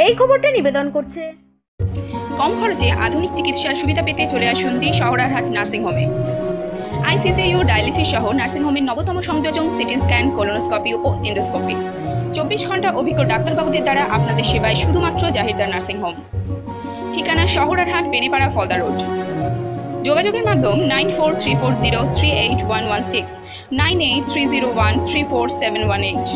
এই খবরটা নিবেদন করছে কম খরচে আধুনিক চিকিৎসার সুবিধা পেতে চলে আসুন দি শহরারহাট নার্সিং হোমে। আইসিসিইউ ডায়ালিসিস সহ নার্সিং হোমের নবতম সংযোজন সিটি স্ক্যান, কোলোনোস্কোপি ও এন্ডোস্কোপি। 24 ঘন্টা অভিজ্ঞ ডাক্তারবাবুদের দ্বারা আপনাদের সেবায় শুধুমাত্র জাহিরদার নার্সিং হোম। ঠিকানা শহরারহাট, বেনিপাড়া, ফলদা রোড। যোগাযোগের মাধ্যম 9434038116, 9830134718।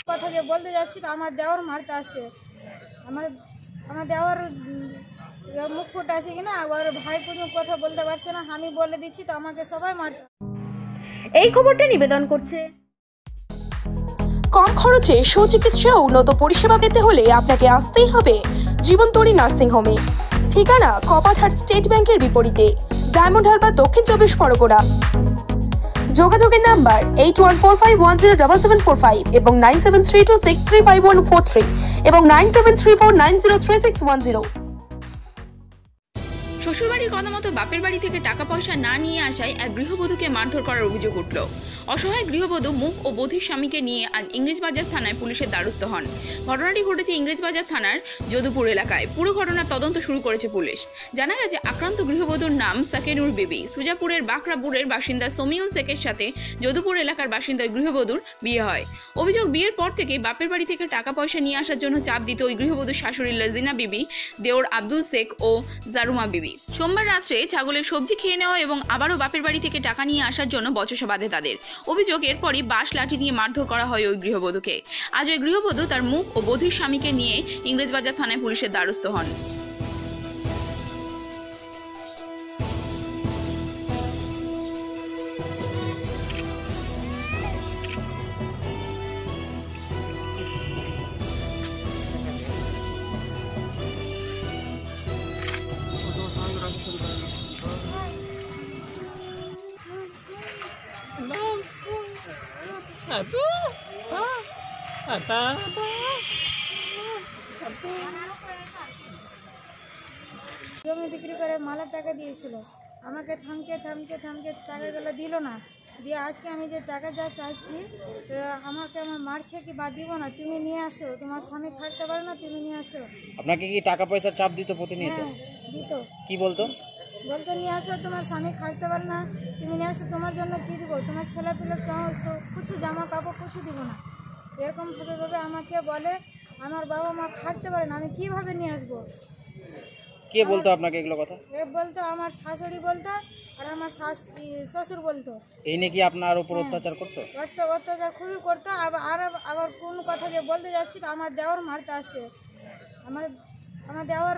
কথা যে বলতে যাচ্ছি তো আমার দেওয়ার মারতে আসে, আমার দেওয়ার মুখ ফুটে আসে কিনা, আবার ভাই কোনো কথা বলতে পারছে না, আমি বলে দিচ্ছি তো আমাকে সবাই মারতে। এই খবরটা নিবেদন করছে কম খরচে সুচিকিৎসা ও উন্নত পরিষেবা পেতে হলে আপনাকে আসতেই হবে জীবনতরী নার্সিং হোমে। ঠিকানা কপারহাট স্টেট ব্যাংকের বিপরীতে, ডায়মন্ড হারবার, দক্ষিণ 24 পরগনা। যোগাযোগের নাম্বার 8145107745 এবং 9732635143 এবং 9734903610। শ্বশুরবাড়ির কথা মতো বাপের বাড়ি থেকে টাকা পয়সা না নিয়ে আসায় এক গৃহবধূকে মারধর করার অভিযোগ উঠল। অসহায় গৃহবধূ মুখ ও বধির স্বামীকে নিয়ে আজ ইংরেজবাজার থানায় পুলিশের দ্বারস্থ হন। ঘটনাটি ঘটেছে ইংরেজবাজার থানার যদুপুর এলাকায়। পুরো ঘটনার তদন্ত শুরু করেছে পুলিশ। জানা গেছে আক্রান্ত গৃহবধূর নাম সাকেনুর বিবি। সুজাপুরের বাকরাপুরের বাসিন্দা সমিউল শেখের সাথে যদুপুর এলাকার বাসিন্দা গৃহবধূর বিয়ে হয়। অভিযোগ, বিয়ের পর থেকে বাপের বাড়ি থেকে টাকা পয়সা নিয়ে আসার জন্য চাপ দিত ওই গৃহবধূর শাশুড়ি লাজিনা বিবি, দেওর আব্দুল শেখ ও জারুমা বিবি। সোমবার রাত্রে ছাগলের সবজি খেয়ে নেওয়া এবং আবারও বাপের বাড়ি থেকে টাকা নিয়ে আসার জন্য বচসা বাঁধে তাদের। অভিযোগ, এরপরই বাঁশ লাঠি দিয়ে মারধর করা হয় ওই গৃহবধূকে। আজ ওই গৃহবধূ তার মুখ ও বধির স্বামীকে নিয়ে ইংরেজবাজার থানায় পুলিশের দ্বারস্থ হন। জমি বিক্রি করে মালের টাকা দিয়েছিল, আমাকে থামকে টাকাগুলো দিল না। দিয়ে আজকে আমি যে টাকা যা চাইছি আমাকে আমার মারছে কি বা দিব না, তুমি নিয়ে আসো, তোমার স্বামী থাকতে পারে না, তুমি নিয়ে আসো। আপনাকে কি টাকা পয়সা চাপ দিত প্রতিনিয়ত? হ্যাঁ দিত। কি বলতো? বলতো নিয়ে আসো, তোমার স্বামী খাটতে পারে না, তুমি নিয়ে আসো, তোমার জন্য কী দিব, তোমার ছেলে পিলের কিছু জামা কাপড় কিছু দিব না। এরকমভাবে আমাকে বলে, আমার বাবা মা খাটতে পারে না, আমি কীভাবে নিয়ে আসবো? কে বলতো আপনাকে এগুলো কথা? এ বলতো আমার শাশুড়ি বলতো, আর আমার শ্বশুর বলতো। এই নিয়ে কি আপনার উপর অত্যাচার করতো? অত্যাচার খুবই করতো। আবার কোন কথা যে বলতে যাচ্ছি তো আমার দেওয়ার মারতে আসে, আমার দেওয়ার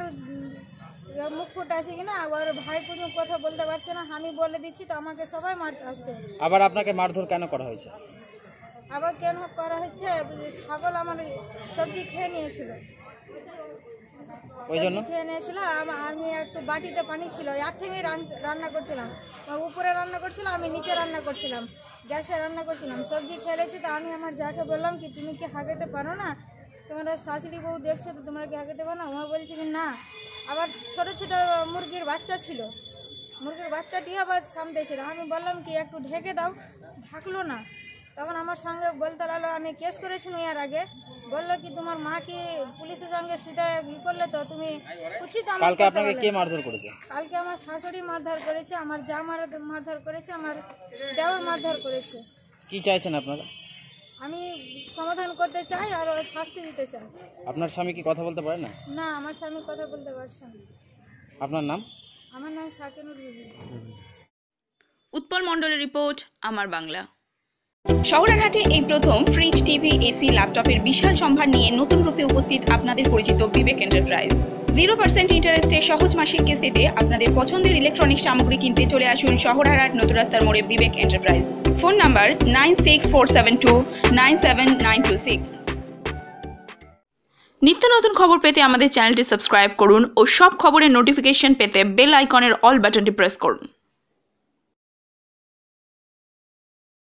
মুখ ফুটে আসে কিনা, আবার ভাই কোনো কথা বলতে পারছে না, আমি বলে দিচ্ছি তো আমাকে সবাই মারতে আসে। আবার আপনাকে মারধর কেন করা হয়েছে? আবার কেন করা হচ্ছে, ছাগল আমার সবজি খেয়ে নিয়েছিল, ওই জন্য খেয়ে নিয়েছিল। আমি একটু বাটিতে পানি ছিল, এক ঠেঙে রান্না করছিলাম, উপরে রান্না করছিলাম, আমি নিচে রান্না করছিলাম, গ্যাসে রান্না করছিলাম, সবজি খেয়েছি। তো আমি আমার যাকে বললাম কি তুমি কি হাঁকাতে পারো না, তোমার শাশুড়ি বউ দেখছো তো, তোমরা কি হাঁকাতে পারো না? ও বলছে কি না। আবার ছোট ছোট মুরগির বাচ্চা ছিল, মুরগির বাচ্চাটি আবার সামনে ছিল। আমি বললাম কি একটু ঢেকে দাও, ঢাকলো না। তখন আমার সঙ্গে বলতে লাগলো, আমি কেস করেছিলাম এর আগে, বললো কি তোমার মা কি পুলিশের সঙ্গে সুদা ই করলে তো তুমি উচিত। কালকে আপনাকে কে মারধর করেছে? কালকে আমার শাশুড়ি মারধর করেছে, আমার যা মারধর করেছে, আমার দেওর মারধর করেছে। কি চাইছেন আপনারা? আমি সমাধান করতে চাই আর শাস্তি দিতে চাই। আপনার স্বামী কি কথা বলতে পারে না? না, আমার স্বামী কথা বলতে পারছে না। আপনার নাম? আমার নাম সাকেনুর বিবি। উৎপল মণ্ডলের রিপোর্ট, আমার বাংলা। শহরারহাটে এই প্রথম ফ্রিজ, টিভি, এসি, ল্যাপটপের বিশাল সম্ভার নিয়ে নতুন রূপে উপস্থিত আপনাদের পরিচিত বিবেক এন্টারপ্রাইজ। 0% ইন্টারেস্টে সহজ মাসিক কিস্তিতে আপনাদের পছন্দের ইলেকট্রনিক্স সামগ্রী কিনতে চলে আসুন শহরারহাট নতুন রাস্তার মোড়ে বিবেক এন্টারপ্রাইজ। Phone number 9647297926। নিত্য নতুন খবর পেতে আমাদের চ্যানেলটি সাবস্ক্রাইব করুন ও সব খবরের নোটিফিকেশন পেতে বেল আইকনের অল বাটনটি প্রেস করুন।